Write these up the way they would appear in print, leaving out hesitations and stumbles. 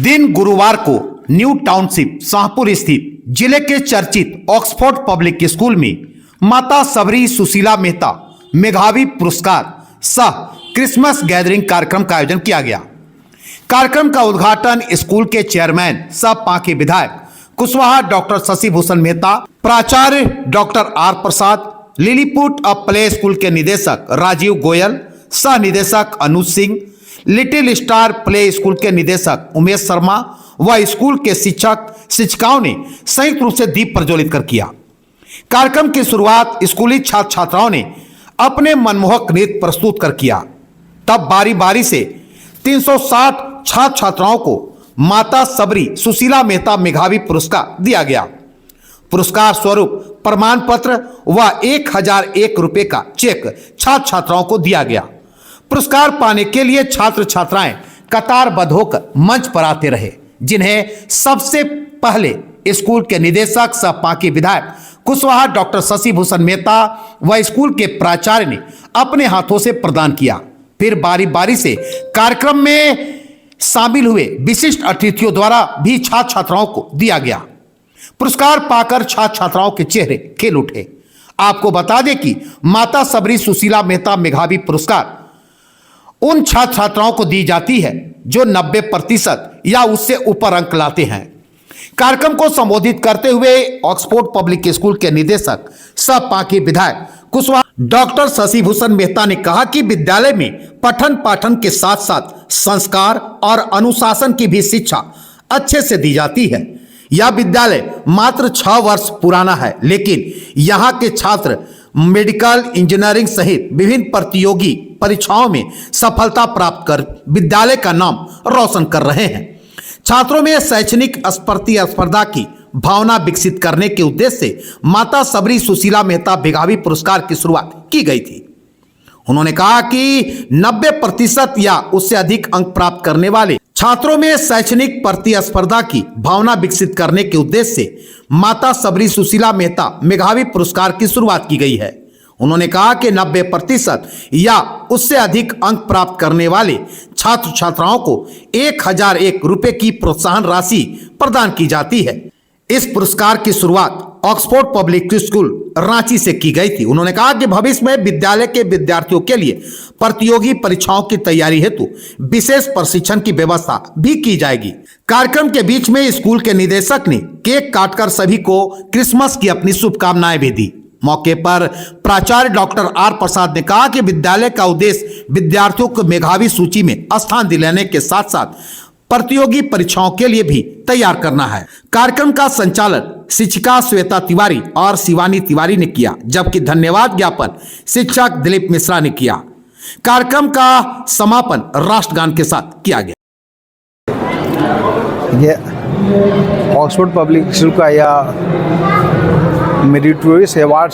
दिन गुरुवार को न्यू टाउनशिप शाहपुर स्थित जिले के चर्चित ऑक्सफोर्ड पब्लिक स्कूल में माता सबरी सुशीला मेहता मेधावी पुरस्कार सह क्रिसमस गैदरिंग कार्यक्रम का आयोजन किया गया। कार्यक्रम का उद्घाटन स्कूल के चेयरमैन सह पांकी विधायक कुशवाहा डॉक्टर शशि भूषण मेहता, प्राचार्य doctor R Prasad, Lilliput up play school के निदेशक राजीव गोयल, सह निदेशक Anuj Singh, little star play school के निदेशक उमेश शर्मा व स्कूल के शिक्षक शिक्षिकाओं ने संयुक्त रूप से दीप प्रज्वलित कर किया। कार्यक्रम की शुरुआत स्कूली छात्र छात्राओं ने अपने मनमोहक नृत्य प्रस्तुत कर किया। तब बारी बारी से 360 छात्र छात्राओं को माता सबरी सुशीला मेहता मेधावी पुरस्कार दिया गया। पुरस्कार स्वरूप प्रमाण पत्र व 1001 रुपये का चेक छात्र छात्राओं को दिया गया। पुरस्कार पाने के लिए छात्र छात्राएं कतारबद्ध होकर मंच पर आते रहे, जिन्हें सबसे पहले स्कूल के निदेशक सह पांकी विधायक कुशवाहा डॉक्टर शशि भूषण मेहता व स्कूल के प्राचार्य ने अपने हाथों से प्रदान किया। फिर बारी बारी से कार्यक्रम में शामिल हुए विशिष्ट अतिथियों द्वारा भी छात्र छात्राओं को दिया गया। पुरस्कार पाकर छात्र छात्राओं के चेहरे खिल उठे। आपको बता दें कि माता सबरी सुशीला मेहता मेधावी पुरस्कार उन छात्र छात्राओं को दी जाती है जो 90% या उससे ऊपर अंक लाते हैं। कार्यक्रम को संबोधित करते हुए ऑक्सफोर्ड पब्लिक स्कूल के निदेशक सह पांकी विधायक कुशवाहा डॉक्टर शशि भूषण मेहता ने कहा कि विद्यालय में पठन पाठन के साथ साथ संस्कार और अनुशासन की भी शिक्षा अच्छे से दी जाती है। यह विद्यालय मात्र 6 वर्ष पुराना है, लेकिन यहाँ के छात्र मेडिकल, इंजीनियरिंग सहित विभिन्न प्रतियोगी परीक्षाओं में सफलता प्राप्त कर विद्यालय का नाम रोशन कर रहे हैं। छात्रों में शैक्षणिक प्रतिस्पर्धा की भावना विकसित करने के उद्देश्य से माता सबरी सुशीला मेहता मेधावी पुरस्कार की शुरुआत की गई थी। उन्होंने कहा कि 90% या उससे अधिक अंक प्राप्त करने वाले छात्रों में शैक्षणिक प्रतिस्पर्धा की भावना विकसित करने के उद्देश्य से माता सबरी सुशीला मेहता मेधावी पुरस्कार की शुरुआत की गई है। उन्होंने कहा कि 90% या उससे अधिक अंक प्राप्त करने वाले छात्र छात्राओं को 1001 रुपये की प्रोत्साहन राशि प्रदान की जाती है। इस पुरस्कार की शुरुआत ऑक्सफोर्ड पब्लिक स्कूल रांची से की गई थी। उन्होंने कहा कि भविष्य में विद्यालय के विद्यार्थियों के लिए प्रतियोगी परीक्षाओं की तैयारी हेतु विशेष प्रशिक्षण की व्यवस्था भी की जाएगी। कार्यक्रम के बीच में स्कूल के निदेशक ने केक काटकर सभी को क्रिसमस की अपनी शुभकामनाएं भी दी। मौके पर प्राचार्य डॉक्टर आर प्रसाद ने कहा कि विद्यालय का उद्देश्य विद्यार्थियों को मेधावी सूची में स्थान दिलाने के साथ साथ प्रतियोगी परीक्षाओं के लिए भी तैयार करना है। कार्यक्रम का संचालन शिक्षिका श्वेता तिवारी और शिवानी तिवारी ने किया, जबकि धन्यवाद ज्ञापन शिक्षक दिलीप मिश्रा ने किया। कार्यक्रम का समापन राष्ट्रगान के साथ किया गया। ये ऑक्सफोर्ड पब्लिक स्कूल का यह मेरिटोरियस अवार्ड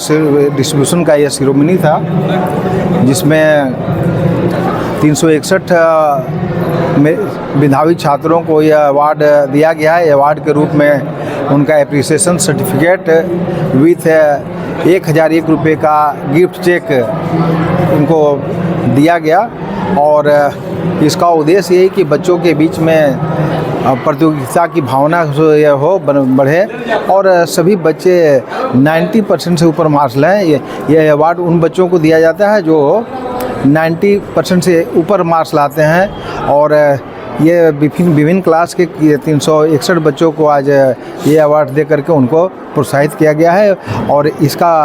डिस्ट्रीब्यूशन का यह सेरेमनी था, जिसमें 361 मेधावी छात्रों को यह अवार्ड दिया गया है। अवार्ड के रूप में उनका एप्रिसिएशन सर्टिफिकेट विथ 1001 रुपये का गिफ्ट चेक उनको दिया गया। और इसका उद्देश्य यही कि बच्चों के बीच में प्रतियोगिता की भावना बढ़े और सभी बच्चे 90% से ऊपर मार्क्स लें। यह अवार्ड उन बच्चों को दिया जाता है जो 90% से ऊपर मार्क्स लाते हैं। और ये विभिन्न क्लास के 361 बच्चों को आज ये अवार्ड दे करके उनको प्रोत्साहित किया गया है। और इसका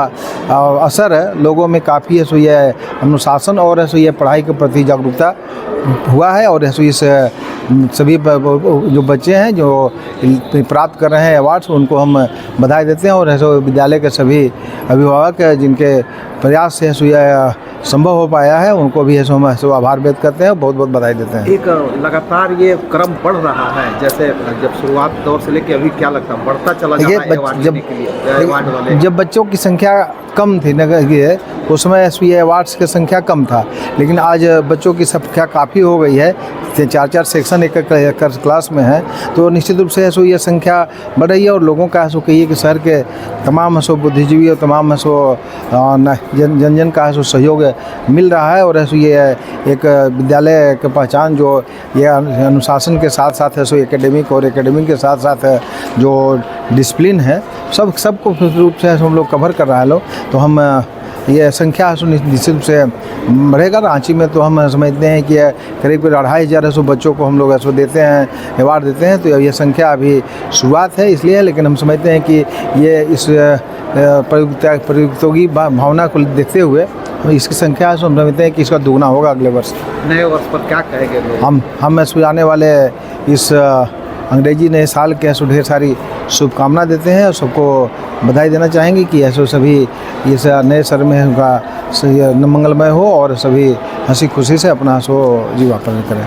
असर लोगों में काफ़ी है अनुशासन और ये पढ़ाई के प्रति जागरूकता हुआ है। और इस सभी जो बच्चे हैं जो प्राप्त कर रहे हैं अवार्ड्स, उनको हम बधाई देते हैं। और विद्यालय के सभी अभिभावक जिनके प्रयास से यह संभव हो पाया है, उनको भी हम आभार व्यक्त करते हैं, बहुत बहुत बधाई देते हैं। एक लगातार ये क्रम बढ़ रहा है, जैसे जब शुरुआत दौर से लेकर अभी क्या लगता है बढ़ता चला जा रहा है? जब बच्चों की संख्या कम थी नगर उस समय एसपी अवार्ड्स की संख्या कम था, लेकिन आज बच्चों की संख्या काफ़ी हो गई है। 4 सेक्शन एक क्लास में है, तो निश्चित रूप से ये संख्या बढ़ रही है। और लोगों का कहिए कि शहर के तमाम बुद्धिजीवी और तमाम जन जन का जो सहयोग मिल रहा है। और ऐसे ये एक विद्यालय की पहचान जो ये अनुशासन के साथ साथ है, सो एकेडमिक और एकेडमिक के साथ साथ जो डिसिप्लिन है सबको रूप से हम लोग कवर कर रहा है लोग। तो हम ये संख्या निश्चित रूप से बढ़ेगा। रांची में तो हम समझते हैं कि करीब 2500 बच्चों को हम लोग ऐसो देते हैं, अवार्ड देते हैं। तो ये संख्या अभी शुरुआत है इसलिए, लेकिन हम समझते हैं कि ये इस प्रतियोगी भावना को देखते हुए इसकी संख्या से हम समझते हैं कि इसका दोगुना होगा अगले वर्ष। नए वर्ष पर क्या कहेंगे लोग? हम इस आने वाले इस अंग्रेजी नए साल के ऐसे ढेर सारी शुभकामना देते हैं और सबको बधाई देना चाहेंगे कि ऐसे सभी इस नए सर में का मंगलमय हो और सभी हंसी खुशी से अपना सो जीवन यापन करें।